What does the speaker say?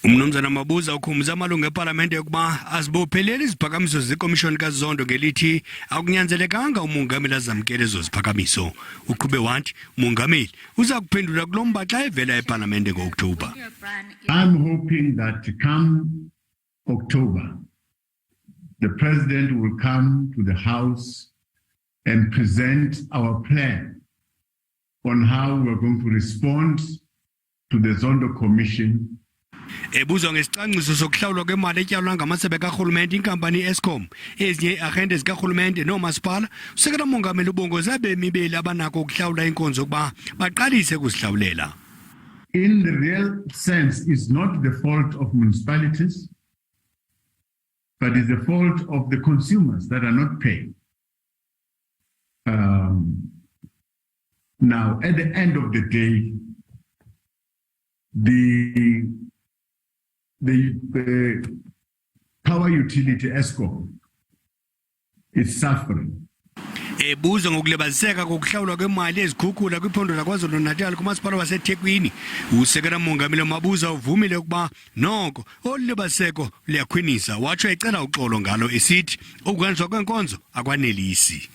UMnumzana Mabuza ukhumbuza amalungu eParlamente ukuba azibophelele iziphakamiso zekomishoni kaZondo ngelithi akunyanzelekanga umongameli azamkele ezo ziphakamiso. Uqhube wathi umongameli uza kuphendula kulomba xa evela eParlamente ngo-Oktoba. I'm hoping that come October, the President will come to the House and present our plan on how we're going to respond to the Zondo Commission. Ebuzwa ngesicwangciso sokuhlawulwa kwemali etyalwa ngamasebe karhulumente inkampani i-Eskom ezinye ii-arhente zikarhulumente noomasipala usekela umongameli ubongoza abemi beli abanako ukuhlawula inkonzo ukuba baqalise ukuzihlawulela. In the real sense, it's not the fault of municipalities, but it's the fault of the consumers that are not paying. Now, at the end of the day, the power utility Eskom is suffering. Ebuzwa ngokulibaziseka kokuhlawulwa kwemali ezikhukhula kwiphondo laKwaZulu-Natal kumasipala waseThekwini, usekela umongameli Mabuza uvumile ukuba noko olulibaziseko liyakhwinisa, watsho ecela uxolo ngalo esithi ukwenziwa kwenkonzo akwanelisi.